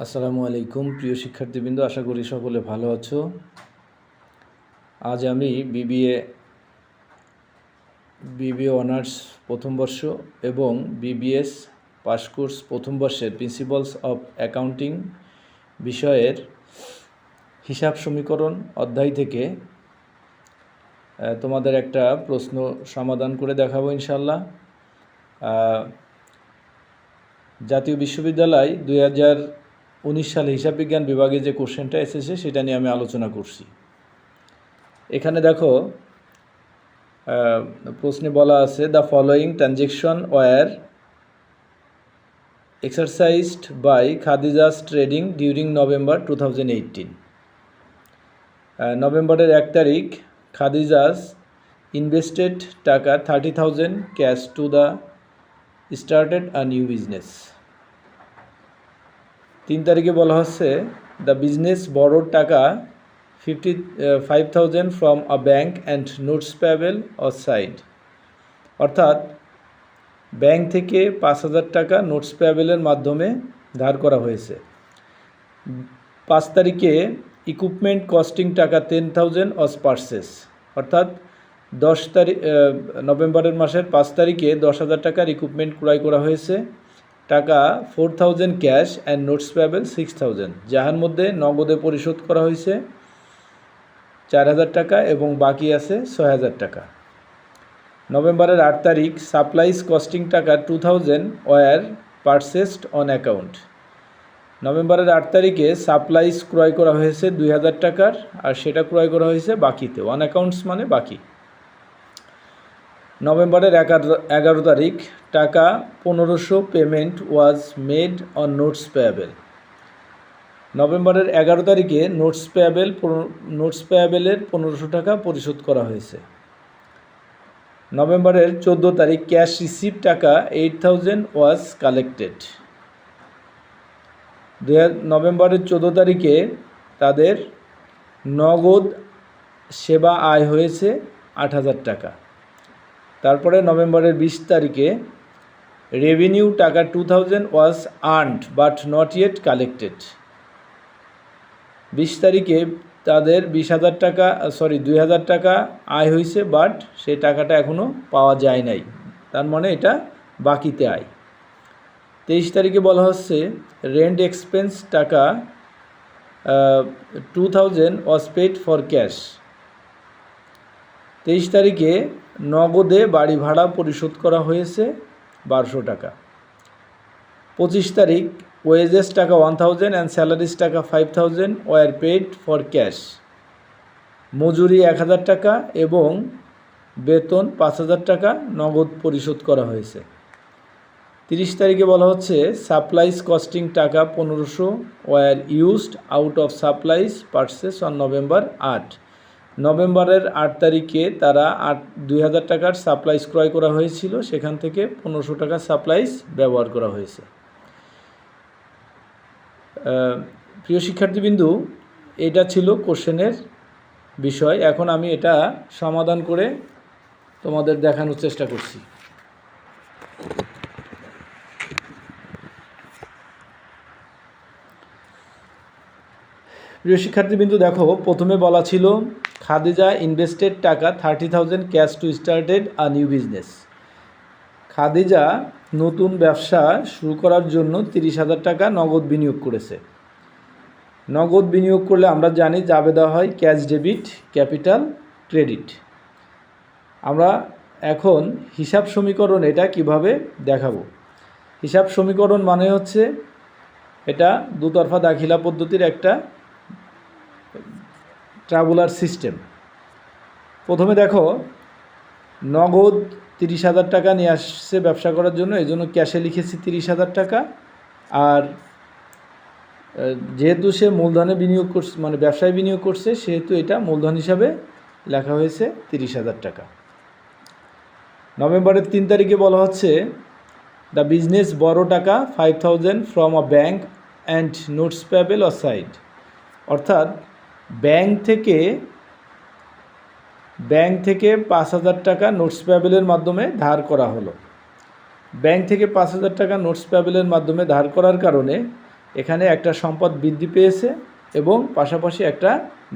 আসসালামু আলাইকুম প্রিয় শিক্ষার্থীবৃন্দ, আশা করি সকলে ভালো আছো। আজ আমি বিবিএ অনার্স প্রথম বর্ষ এবং বিবিএস পাস কোর্স প্রথম বর্ষের প্রিন্সিপালস অফ অ্যাকাউন্টিং বিষয়ের হিসাব সমীকরণ অধ্যায় থেকে তোমাদের একটা প্রশ্ন সমাধান করে দেখাবো ইনশাল্লাহ। জাতীয় বিশ্ববিদ্যালয় 2019 সালে হিসাব বিজ্ঞান বিভাগে যে কোশ্চেনটা এসেছে সেটা নিয়ে আমি আলোচনা করছি। এখানে দেখো প্রশ্নে বলা আছে, the following transaction were exercised by Khadija's trading during November 2018। নভেম্বরের 1 তারিখ Khadija's invested taka 30,000 cash to the started a new business. 3 তারিখে বলা হচ্ছে, the business borrowed taka 55,000 from a bank and notes payable or side. অর্থাৎ ব্যাংক থেকে 5,000 টাকা নোটস পেয়েবলের মাধ্যমে ধার করা হয়েছে। 5 তারিখে ইকুইপমেন্ট কস্টিং টাকা 10,000 অস পারচেস। অর্থাৎ 10 তারিখ নভেম্বরের মাসের 5 তারিখে 10,000 টাকার ইকুইপমেন্ট ক্রয় করা হয়েছে। টাকা 4,000 ক্যাশ অ্যান্ড নোটস পেয়েবল 6,000, যাহার মধ্যে নগদে পরিশোধ করা হয়েছে 4,000 টাকা এবং বাকি আছে 6,000 টাকা। নভেম্বরের 8 তারিখ supplies costing taka 2,000 war purchased on account. নভেম্বরের 8 তারিখে সাপ্লাইজ ক্রয় করা হয়েছে 2,000 টাকার, আর সেটা ক্রয় করা হয়েছে বাকিতে, অন অ্যাকাউন্টস মানে বাকি। নভেম্বরের 11 তারিখ taka 1,500 payment was made on notes payable. নভেম্বরের 11 তারিখে নোটস পেয়েবলের 1,500 টাকা পরিশোধ করা হয়েছে। নভেম্বরের 14 তারিখ ক্যাশ রিসিভ টাকা 8,000 ওয়াজ কালেক্টেড। নভেম্বরের 14 তারিখে তাদের নগদ সেবা আয় হয়েছে 8,000 টাকা। তারপরে নভেম্বরের 20 তারিখে revenue taka 2,000 was earned but not yet collected. 20 তারিখে তাদের 2,000 টাকা আয় হয়েছে, বাট সেই টাকাটা এখনও পাওয়া যায় নাই, তার মানে এটা বাকিতে আয়। 23 তারিখে বলা হচ্ছে রেন্ট এক্সপেন্স টাকা 2,000 ওয়াজ পেড ফর ক্যাশ। 23 তারিখে নগদে বাড়ি ভাড়া পরিশোধ করা হয়েছে 1,200 টাকা। 25 তারিখ ওয়েজেস টাকা 1,000 and salaries taka 5,000 were paid for cash. মজুরি 1,000 টাকা এবং বেতন 5,000 টাকা নগদ পরিশোধ করা হয়েছে। 30 তারিখে বলা হচ্ছে সাপ্লাইজ কস্টিং টাকা 1,500 were used out of supplies purchase on November 8। নভেম্বরের 8 তারিখে তারা 2,000 টাকার সাপ্লাইজ ক্রয় করা হয়েছিল, সেখান থেকে 1,500 টাকার সাপ্লাইজ ব্যবহার করা হয়েছে। প্রিয় শিক্ষার্থীবৃন্দু, এটা ছিল কোশ্চেনের বিষয়। এখন আমি এটা সমাধান করে তোমাদের দেখানোর চেষ্টা করছি। প্রিয় শিক্ষার্থীবৃন্দু দেখো, প্রথমে বলা ছিল Khadija invested taka 30,000 cash to started a new business. Khadija নতুন ব্যবসা শুরু করার জন্য 30,000 টাকা নগদ বিনিয়োগ করেছে। নগদ বিনিয়োগ করলে আমরা জানি যাবে দেওয়া হয় ক্যাশ ডেবিট, ক্যাপিটাল, ক্রেডিট। আমরা এখন হিসাব সমীকরণ এটা কিভাবে দেখাবো। হিসাব সমীকরণ মানে হচ্ছে এটা দুতরফা দাখিলা পদ্ধতির একটা ট্রাবুলার সিস্টেম। প্রথমে দেখো, নগদ 30,000 টাকা নিয়ে আসছে ব্যবসা করার জন্য, এই জন্য ক্যাশে লিখেছি 30,000 টাকা। আর যেহেতু সে মূলধনে বিনিয়োগ করছে, মানে ব্যবসায় বিনিয়োগ করছে, সেহেতু এটা মূলধন হিসাবে লেখা হয়েছে 30,000 টাকা। নভেম্বরের 3 তারিখে বলা হচ্ছে দ্য বিজনেস বড়ো টাকা 5,000 from a bank and notes payable or side. অর্থাৎ ব্যাংক থেকে 5,000 টাকা নোটস পেয়েবলের মাধ্যমে ধার করা হলো। ব্যাংক থেকে 5,000 টাকা নোটস পেয়েবলের মাধ্যমে ধার করার কারণে এখানে একটা সম্পদ বৃদ্ধি পেয়েছে এবং পাশাপাশি একটা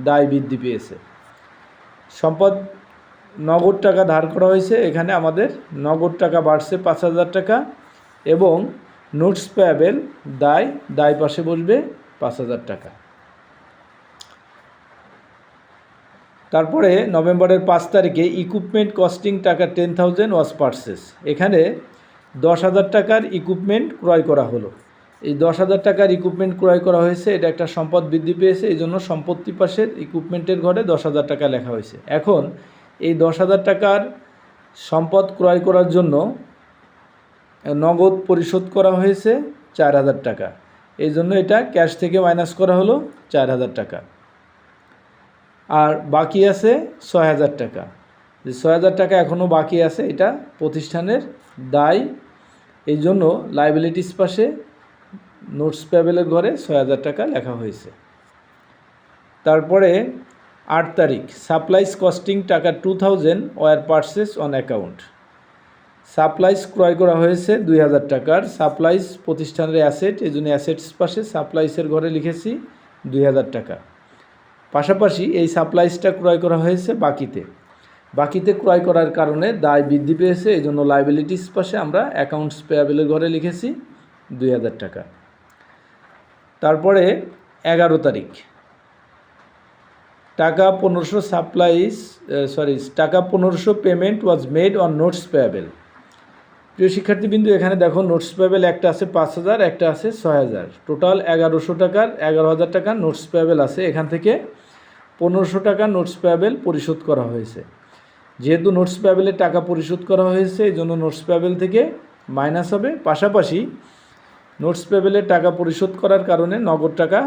দায় বৃদ্ধি পেয়েছে। সম্পদ নগদ টাকা ধার করা হয়েছে, এখানে আমাদের নগদ টাকা বাড়ছে 5,000 টাকা এবং নোটস পেয়াবেল দায় পাশে বসবে 5,000 টাকা। তারপরে নভেম্বরের 5 তারিখে ইকুইপমেন্ট কস্টিং টাকা 10,000 ওয়াজ পারচেস। এখানে 10,000 টাকার ইকুইপমেন্ট ক্রয় করা হলো। এই 10,000 টাকার ইকুইপমেন্ট ক্রয় করা হয়েছে, এটা একটা সম্পদ বৃদ্ধি পেয়েছে, এই জন্য সম্পত্তি পাশের ইকুইপমেন্টের ঘরে 10,000 টাকা লেখা হয়েছে। এখন এই 10,000 টাকার সম্পদ ক্রয় করার জন্য নগদ পরিশোধ করা হয়েছে 4,000 টাকা, এই জন্য এটা ক্যাশ থেকে মাইনাস করা হলো 4,000 টাকা। আর বাকি আছে 6,000 টাকা। যে 6,000 টাকা এখনও বাকি আছে, এটা প্রতিষ্ঠানের দায়, এই জন্য লাইবিলিটিস পাশে নোটস পেয়াবেলের ঘরে 6,000 টাকা লেখা হয়েছে। তারপরে 8 তারিখ supplies costing taka 2,000 were purchase on account. Supplies ক্রয় করা হয়েছে 2,000 টাকার। সাপ্লাইস প্রতিষ্ঠানের অ্যাসেট, এই জন্য অ্যাসেটস পাশে সাপ্লাইসের ঘরে লিখেছি 2,000 টাকা। পাশাপাশি এই সাপ্লাইসটা ক্রয় করা হয়েছে বাকিতে ক্রয় করার কারণে দায় বৃদ্ধি পেয়েছে, এই জন্য লাইবিলিটিস পাশে আমরা অ্যাকাউন্টস পেয়াবেলের ঘরে লিখেছি 2,000 টাকা। তারপরে 11 তারিখ taka 1,500 payment was made on notes payable. প্রিয় শিক্ষার্থীবৃন্দু, এখানে দেখো নোটস পেয়াবেল একটা আছে 5,000, একটা আছে 6,000, টোটাল 11,000 টাকার নোটস পেয়াবেল আছে। এখান থেকে 1,500 টাকা নোটস পেয়াবেল পরিশোধ করা হয়েছে। যেহেতু নোটস পেয়াবেলের টাকা পরিশোধ করা হয়েছে, এই জন্য নোটস পেয়াবেল থেকে মাইনাস হবে। পাশাপাশি নোটস পেয়াবেলের টাকা পরিশোধ করার কারণে নগদ টাকা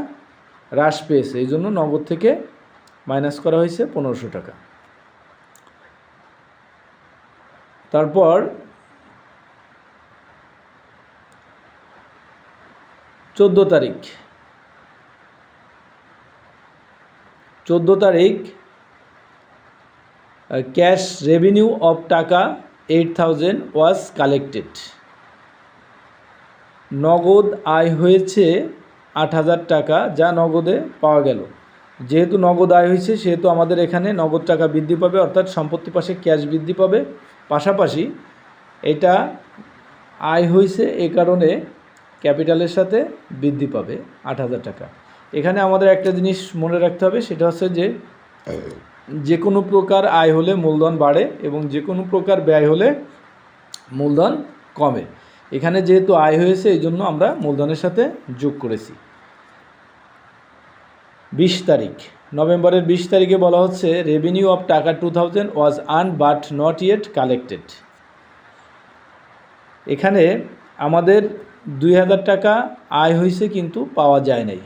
হ্রাস পেয়েছে, এই জন্য নগদ থেকে মাইনাস করা হয়েছে 1,500 টাকা। তারপর 14 তারিখ ক্যাশ রেভিনিউ অফ টাকা 8,000 ওয়াজ কালেক্টেড। নগদ আয় হয়েছে 8,000 টাকা, যা নগদে পাওয়া গেল। যেহেতু নগদ আয় হয়েছে, সেহেতু আমাদের এখানে নগদ টাকা বৃদ্ধি পাবে, অর্থাৎ সম্পত্তি পাশে ক্যাশ বৃদ্ধি পাবে। পাশাপাশি এটা আয় হয়েছে, এই কারণে ক্যাপিটালের সাথে বৃদ্ধি পাবে 8,000 টাকা। এখানে আমাদের একটা জিনিস মনে রাখতে হবে, সেটা হচ্ছে যে কোনো প্রকার আয় হলে মূলধন বাড়ে এবং যে কোনো প্রকার ব্যয় হলে মূলধন কমে। এখানে যেহেতু আয় হয়েছে, এই জন্য আমরা মূলধনের সাথে যোগ করেছি। 20 তারিখ নভেম্বরের 20 তারিখে বলা হচ্ছে revenue of taka 2,000 was earn but not yet collected. এখানে আমাদের 2,000 টাকা আয় হয়েছে কিন্তু পাওয়া যায় নাই,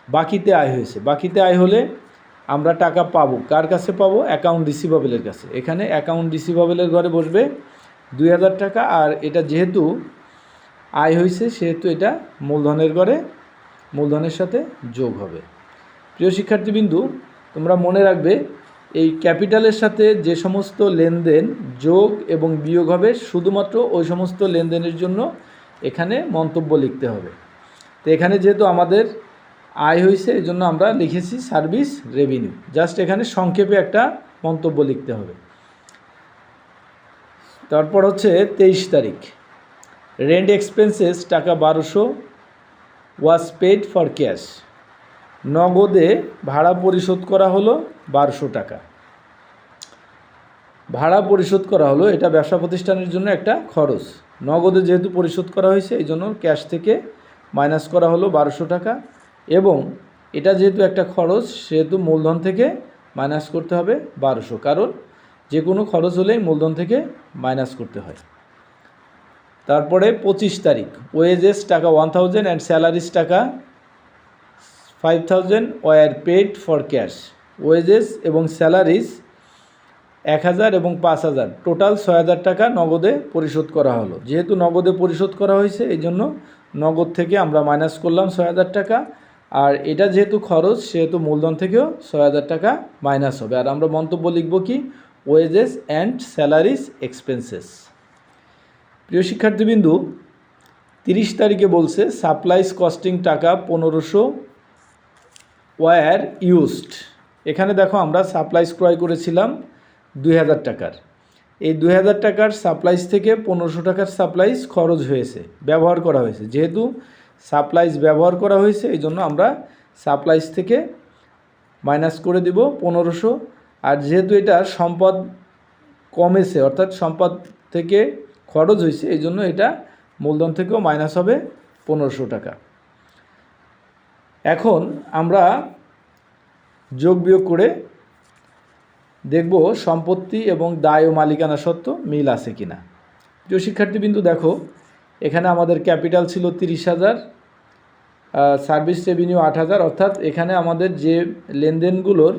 বাকিতে আয় হয়েছে। বাকিতে আয় হলে আমরা টাকা পাবো, কার কাছে পাবো? অ্যাকাউন্ট রিসিভেবলের কাছে। এখানে অ্যাকাউন্ট রিসিভেবলের ঘরে বসবে 2,000 টাকা, আর এটা যেহেতু আয় হয়েছে সেহেতু এটা মূলধনের ঘরে মূলধনের সাথে যোগ হবে। প্রিয় শিক্ষার্থীবৃন্দু, তোমরা মনে রাখবে এই ক্যাপিটালের সাথে যে সমস্ত লেনদেন যোগ এবং বিয়োগ হবে, শুধুমাত্র ওই সমস্ত লেনদেনের জন্য এখানে মন্তব্য লিখতে হবে। তো এখানে যেহেতু আমাদের আয় হয়েছে, এই জন্য আমরা লিখেছি সার্ভিস রেভিনিউ। জাস্ট এখানে সংক্ষেপে একটা মন্তব্য লিখতে হবে। তারপর হচ্ছে 23 তারিখ রেন্ট এক্সপেন্সেস টাকা 1,200 ওয়াজ পেড ফর ক্যাশ। নগদে ভাড়া পরিশোধ করা হলো 1,200 টাকা। ভাড়া পরিশোধ করা হলো, এটা ব্যবসা প্রতিষ্ঠানের জন্য একটা খরচ। নগদে যেহেতু পরিশোধ করা হয়েছে, এই জন্য ক্যাশ থেকে মাইনাস করা হলো 1,200 টাকা, এবং এটা যেহেতু একটা খরচ সেহেতু মূলধন থেকে মাইনাস করতে হবে 1,200, কারণ যে কোনো খরচ হলেই মূলধন থেকে মাইনাস করতে হয়। তারপরে 25 তারিখ ওয়েজেস টাকা 1,000 and salaries taka 5,000 were paid for cash. Wages এবং স্যালারিজ 1,000 এবং 5,000, টোটাল 6,000 টাকা নগদে পরিশোধ করা হলো। যেহেতু নগদে পরিশোধ করা হয়েছে, এই জন্য নগদ থেকে আমরা মাইনাস করলাম 6,000 টাকা, আর এটা যেহেতু খরচ সেহেতু মূলধন থেকেও 6,000 টাকা মাইনাস হবে। আর আমরা মন্তব্য লিখব কি? Wages and salaries expenses. প্রিয় শিক্ষার্থীবৃন্দু, 30 তারিখে বলছে সাপ্লাইজ কস্টিং টাকা 1500 ওয়ার ইউজড। এখানে দেখো আমরা সাপ্লাইজ ক্রয় করেছিলাম 2000 টাকার। এই 2000 টাকার সাপ্লাইজ থেকে 1500 টাকার সাপ্লাইজ খরচ হয়েছে, ব্যবহার করা হয়েছে। যেহেতু সাপ্লাইজ ব্যবহার করা হয়েছে এই জন্য আমরা সাপ্লাইজ থেকে মাইনাস করে দিব 1500। আর যেহেতু এটা সম্পদ কমেছে অর্থাৎ সম্পদ থেকে খরচ হয়েছে এই জন্য এটা মূলধন থেকেও মাইনাস হবে 1500 টাকা। এখন আমরা যোগ বিয়োগ করে দেখব সম্পত্তি এবং দায় ও মালিকানা সত্ত্ব মিল আছে কিনা। প্রিয় শিক্ষার্থীবৃন্দু দেখো, এখানে আমাদের ক্যাপিটাল ছিল 30,000, সার্ভিস রেভিনিউ 8,000, অর্থাৎ এখানে আমাদের যে লেনদেনগুলোর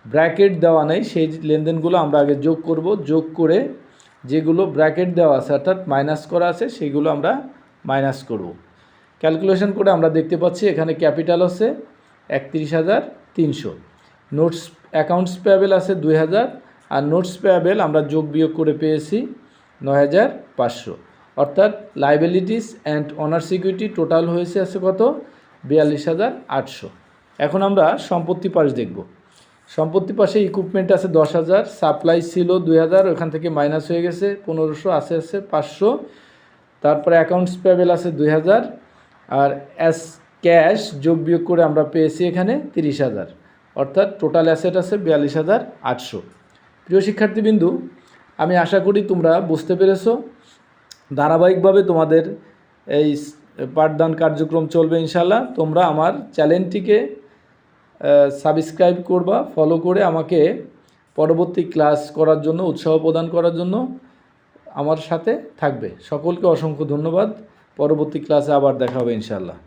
ব্র্যাকেট দেওয়া নেই সেই লেনদেনগুলো আমরা আগে যোগ করব। যোগ করে যেগুলো ব্র্যাকেট দেওয়া আছে অর্থাৎ মাইনাস করা আছে সেইগুলো আমরা মাইনাস করব। ক্যালকুলেশন করে আমরা দেখতে পাচ্ছি এখানে ক্যাপিটাল আছে 31,300, নোটস অ্যাকাউন্টস পেয়াবেল আছে 2,000, আর নোটস পেয়াবেল আমরা যোগ বিয়োগ করে পেয়েছি 9,500, অর্থাৎ liabilities and honour security total হয়েছে আছে কত 42,800। এখন আমরা সম্পত্তি পাশ দেখব। সম্পত্তি পাশে ইকুইপমেন্ট আছে 10,000, সাপ্লাই ছিল 2,000, ওখান থেকে মাইনাস হয়ে গেছে 1500, আছে 500। তারপরে অ্যাকাউন্টস পেয়াবেল আছে 2,000, আর অ্যাস ক্যাশ যোগ বিয়োগ করে আমরা পেয়েছি এখানে 30,000, অর্থাৎ টোটাল অ্যাসেট আছে 42,800। প্রিয় শিক্ষার্থীবৃন্দু, আমি আশা করি তোমরা বুঝতে পেরেছো। ধারাবাহিকভাবে তোমাদের এই পাঠদান কার্যক্রম চলবে ইনশাল্লাহ। তোমরা আমার চ্যানেলটিকে সাবস্ক্রাইব করবা, ফলো করে আমাকে পরবর্তী ক্লাস করার জন্য উৎসাহ প্রদান করার জন্য আমার সাথে থাকবে। সকলকে অসংখ্য ধন্যবাদ। পরবর্তী ক্লাসে আবার দেখা হবে ইনশাল্লাহ।